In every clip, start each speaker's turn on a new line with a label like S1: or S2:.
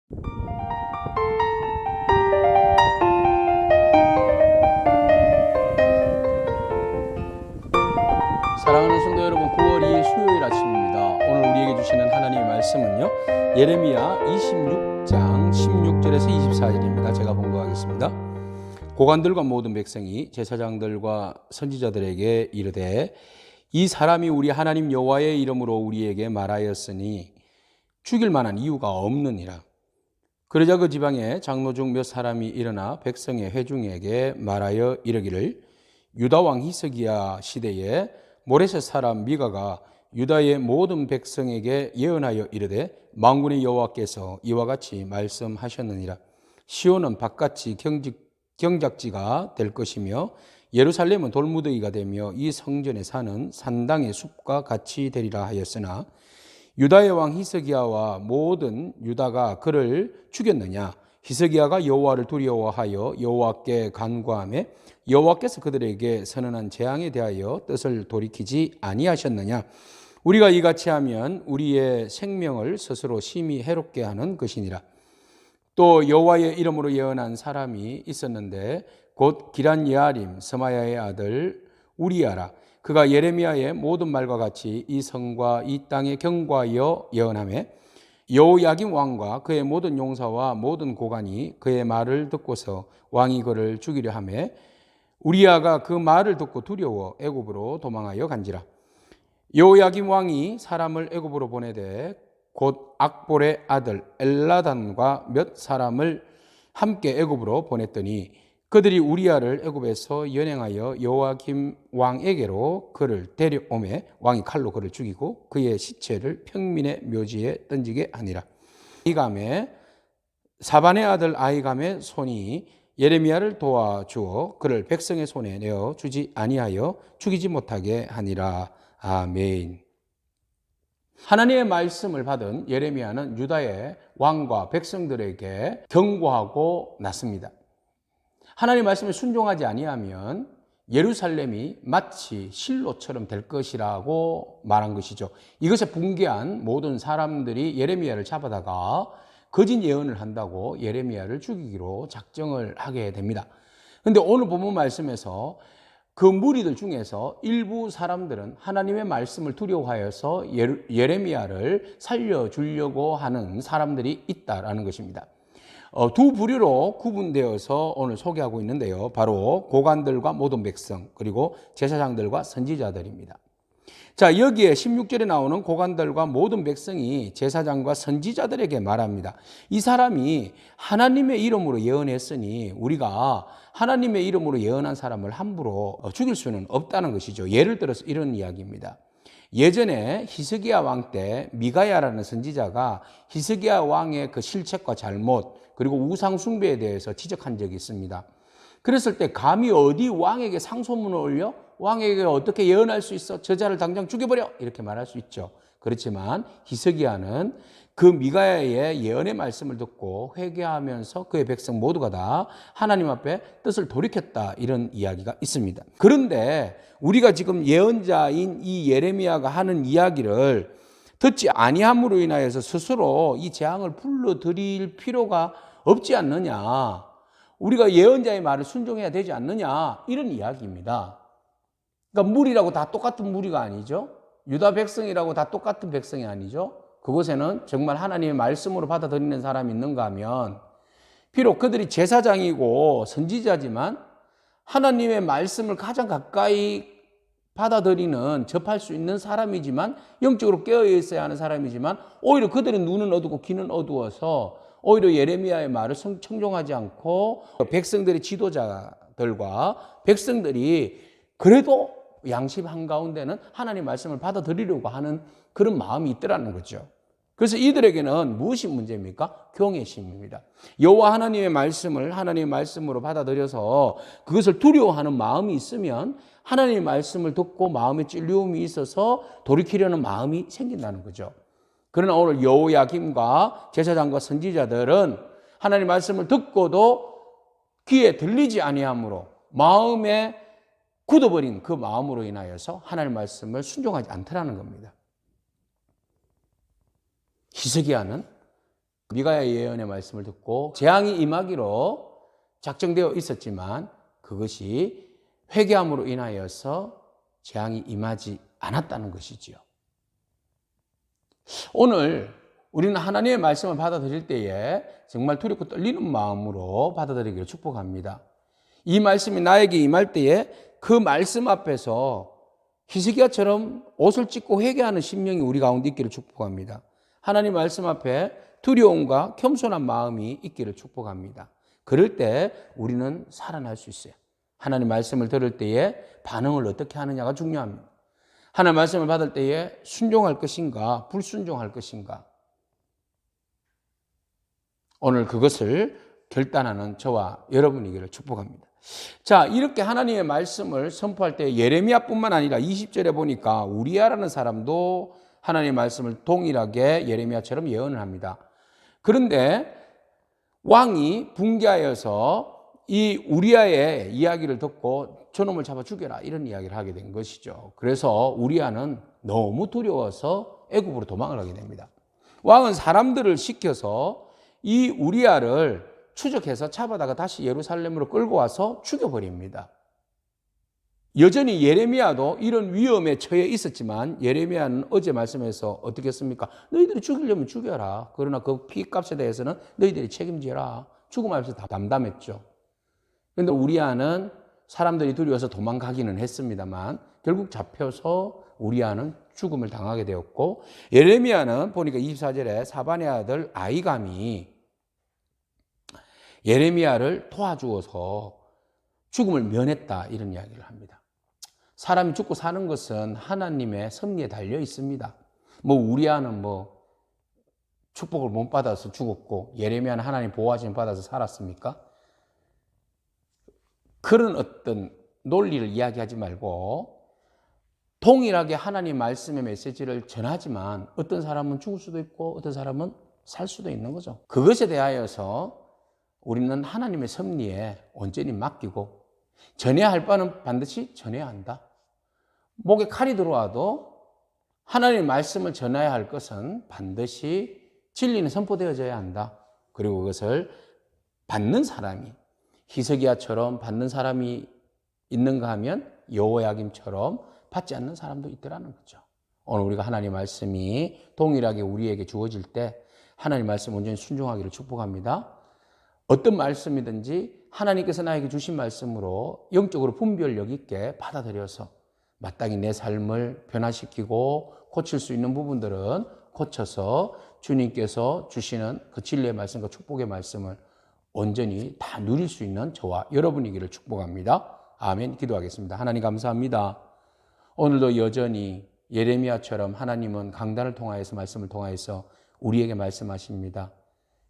S1: 사랑하는 성도 여러분, 9월 2일 수요일 아침입니다. 오늘 우리에게 주시는 하나님의 말씀은요, 예레미야 26장 16절에서 24절입니다. 제가 봉독하겠습니다. 고관들과 모든 백성이 제사장들과 선지자들에게 이르되, 이 사람이 우리 하나님 여호와의 이름으로 우리에게 말하였으니 죽일 만한 이유가 없느니라. 그러자 그 지방에 장로 중 몇 사람이 일어나 백성의 회중에게 말하여 이르기를, 유다 왕 히스기야 시대에 모레셋 사람 미가가 유다의 모든 백성에게 예언하여 이르되, 만군의 여호와께서 이와 같이 말씀하셨느니라. 시온은 바깥이 경작지가 될 것이며 예루살렘은 돌무더기가 되며 이 성전에 사는 산당의 숲과 같이 되리라 하였으나, 유다의 왕 히스기야와 모든 유다가 그를 죽였느냐? 히스기야가 여호와를 두려워하여 여호와께 간구하며 여호와께서 그들에게 선언한 재앙에 대하여 뜻을 돌이키지 아니하셨느냐? 우리가 이같이 하면 우리의 생명을 스스로 심히 해롭게 하는 것이니라. 또 여호와의 이름으로 예언한 사람이 있었는데 곧 기란 예아림 스마야의 아들 우리야라. 그가 예레미야의 모든 말과 같이 이 성과 이 땅에 경고하여 예언하며, 여호야김 왕과 그의 모든 용사와 모든 고관이 그의 말을 듣고서 왕이 그를 죽이려 하며, 우리야가 그 말을 듣고 두려워 애굽으로 도망하여 간지라. 여호야김 왕이 사람을 애굽으로 보내되 곧 악볼의 아들 엘라단과 몇 사람을 함께 애굽으로 보냈더니, 그들이 우리야를 애굽에서 연행하여 여호야김 왕에게로 그를 데려오매 왕이 칼로 그를 죽이고 그의 시체를 평민의 묘지에 던지게 하니라. 아이감의 사반의 아들 아이감의 손이 예레미야를 도와주어 그를 백성의 손에 내어 주지 아니하여 죽이지 못하게 하니라. 아멘. 하나님의 말씀을 받은 예레미야는 유다의 왕과 백성들에게 경고하고 났습니다. 하나님의 말씀에 순종하지 아니하면 예루살렘이 마치 실로처럼 될 것이라고 말한 것이죠. 이것에 붕괴한 모든 사람들이 예레미야를 잡아다가 거짓 예언을 한다고 예레미야를 죽이기로 작정을 하게 됩니다. 그런데 오늘 본문 말씀에서 그 무리들 중에서 일부 사람들은 하나님의 말씀을 두려워하여서 예레미야를 살려주려고 하는 사람들이 있다라는 것입니다. 두 부류로 구분되어서 오늘 소개하고 있는데요. 바로 고관들과 모든 백성, 그리고 제사장들과 선지자들입니다. 자, 여기에 16절에 나오는 고관들과 모든 백성이 제사장과 선지자들에게 말합니다. 이 사람이 하나님의 이름으로 예언했으니 우리가 하나님의 이름으로 예언한 사람을 함부로 죽일 수는 없다는 것이죠. 예를 들어서 이런 이야기입니다. 예전에 히스기야 왕 때 미가야라는 선지자가 히스기야 왕의 그 실책과 잘못, 그리고 우상 숭배에 대해서 지적한 적이 있습니다. 그랬을 때 감히 어디 왕에게 상소문을 올려? 왕에게 어떻게 예언할 수 있어? 저자를 당장 죽여버려! 이렇게 말할 수 있죠. 그렇지만 히스기야는 그 미가야의 예언의 말씀을 듣고 회개하면서 그의 백성 모두가 다 하나님 앞에 뜻을 돌이켰다, 이런 이야기가 있습니다. 그런데 우리가 지금 예언자인 이 예레미야가 하는 이야기를 듣지 아니함으로 인하여서 스스로 이 재앙을 불러들일 필요가 없지 않느냐, 우리가 예언자의 말을 순종해야 되지 않느냐, 이런 이야기입니다. 그러니까 무리라고 다 똑같은 무리가 아니죠. 유다 백성이라고 다 똑같은 백성이 아니죠. 그곳에는 정말 하나님의 말씀으로 받아들이는 사람이 있는가 하면, 비록 그들이 제사장이고 선지자지만 하나님의 말씀을 가장 가까이 받아들이는, 접할 수 있는 사람이지만, 영적으로 깨어 있어야 하는 사람이지만, 오히려 그들의 눈은 어두고 귀는 어두워서 오히려 예레미야의 말을 청종하지 않고 백성들의 지도자들과 백성들이 그래도 양심 한가운데는 하나님의 말씀을 받아들이려고 하는 그런 마음이 있더라는 거죠. 그래서 이들에게는 무엇이 문제입니까? 경외심입니다. 여호와 하나님의 말씀을 하나님의 말씀으로 받아들여서 그것을 두려워하는 마음이 있으면 하나님의 말씀을 듣고 마음에 찔림이 있어서 돌이키려는 마음이 생긴다는 거죠. 그러나 오늘 여호야김과 제사장과 선지자들은 하나님의 말씀을 듣고도 귀에 들리지 아니함으로 마음에 굳어버린 그 마음으로 인하여서 하나님의 말씀을 순종하지 않더라는 겁니다. 히스기야는 미가야의 예언의 말씀을 듣고 재앙이 임하기로 작정되어 있었지만 그것이 회개함으로 인하여서 재앙이 임하지 않았다는 것이지요. 오늘 우리는 하나님의 말씀을 받아들일 때에 정말 두렵고 떨리는 마음으로 받아들이기를 축복합니다. 이 말씀이 나에게 임할 때에 그 말씀 앞에서 히스기야처럼 옷을 찢고 회개하는 심령이 우리 가운데 있기를 축복합니다. 하나님 말씀 앞에 두려움과 겸손한 마음이 있기를 축복합니다. 그럴 때 우리는 살아날 수 있어요. 하나님 말씀을 들을 때에 반응을 어떻게 하느냐가 중요합니다. 하나님 말씀을 받을 때에 순종할 것인가 불순종할 것인가, 오늘 그것을 결단하는 저와 여러분이기를 축복합니다. 자, 이렇게 하나님의 말씀을 선포할 때 예레미야뿐만 아니라 20절에 보니까 우리야라는 사람도 하나님의 말씀을 동일하게 예레미야처럼 예언을 합니다. 그런데 왕이 붕괴하여서 이 우리야의 이야기를 듣고 저놈을 잡아 죽여라 이런 이야기를 하게 된 것이죠. 그래서 우리야는 너무 두려워서 애굽으로 도망을 하게 됩니다. 왕은 사람들을 시켜서 이 우리야를 추적해서 잡아다가 다시 예루살렘으로 끌고 와서 죽여버립니다. 여전히 예레미야도 이런 위험에 처해 있었지만 예레미야는 어제 말씀에서 어떻게 했습니까? 너희들이 죽이려면 죽여라. 그러나 그 피값에 대해서는 너희들이 책임져라. 죽음 앞에서 다 담담했죠. 그런데 우리야는 사람들이 두려워서 도망가기는 했습니다만 결국 잡혀서 우리야는 죽음을 당하게 되었고, 예레미야는 보니까 24절에 사반의 아들 아이감이 예레미야를 도와주어서 죽음을 면했다 이런 이야기를 합니다. 사람이 죽고 사는 것은 하나님의 섭리에 달려 있습니다. 우리야는 축복을 못 받아서 죽었고 예레미야는 하나님 보호하심 받아서 살았습니까? 그런 어떤 논리를 이야기하지 말고 동일하게 하나님 말씀의 메시지를 전하지만 어떤 사람은 죽을 수도 있고 어떤 사람은 살 수도 있는 거죠. 그것에 대하여서 우리는 하나님의 섭리에 온전히 맡기고 전해야 할 바는 반드시 전해야 한다. 목에 칼이 들어와도 하나님의 말씀을 전해야 할 것은 반드시 진리는 선포되어져야 한다. 그리고 그것을 받는 사람이 히스기야처럼 받는 사람이 있는가 하면 여호야김처럼 받지 않는 사람도 있더라는 거죠. 오늘 우리가 하나님의 말씀이 동일하게 우리에게 주어질 때 하나님의 말씀 온전히 순종하기를 축복합니다. 어떤 말씀이든지 하나님께서 나에게 주신 말씀으로 영적으로 분별력 있게 받아들여서 마땅히 내 삶을 변화시키고 고칠 수 있는 부분들은 고쳐서 주님께서 주시는 그 진리의 말씀과 축복의 말씀을 온전히 다 누릴 수 있는 저와 여러분이기를 축복합니다. 아멘. 기도하겠습니다. 하나님 감사합니다. 오늘도 여전히 예레미야처럼 하나님은 강단을 통하여서 말씀을 통하여서 우리에게 말씀하십니다.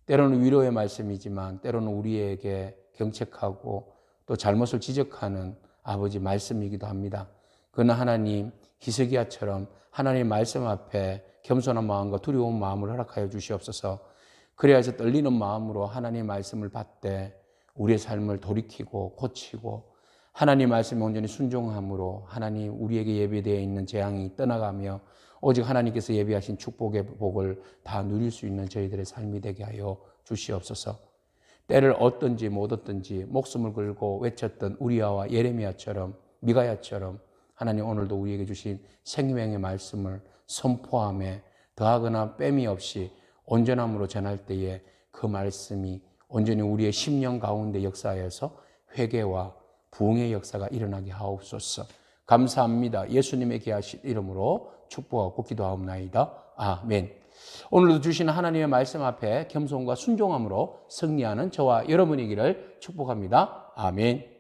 S1: 때로는 위로의 말씀이지만 때로는 우리에게 경책하고 또 잘못을 지적하는 아버지 말씀이기도 합니다. 그러나 하나님 히스기야처럼 하나님의 말씀 앞에 겸손한 마음과 두려운 마음을 허락하여 주시옵소서. 그래야지 떨리는 마음으로 하나님의 말씀을 받되 우리의 삶을 돌이키고 고치고 하나님 말씀에 온전히 순종함으로 하나님 우리에게 예비되어 있는 재앙이 떠나가며 오직 하나님께서 예비하신 축복의 복을 다 누릴 수 있는 저희들의 삶이 되게 하여 주시옵소서. 때를 얻든지 못 얻든지 목숨을 걸고 외쳤던 우리야와 예레미야처럼 미가야처럼 하나님 오늘도 우리에게 주신 생명의 말씀을 선포함에 더하거나 뺨이 없이 온전함으로 전할 때에 그 말씀이 온전히 우리의 심령 가운데 역사하여서 회개와 부흥의 역사가 일어나게 하옵소서. 감사합니다. 예수님의 귀하신 이름으로 축복하고 기도하옵나이다. 아멘. 오늘도 주시는 하나님의 말씀 앞에 겸손과 순종함으로 승리하는 저와 여러분이기를 축복합니다. 아멘.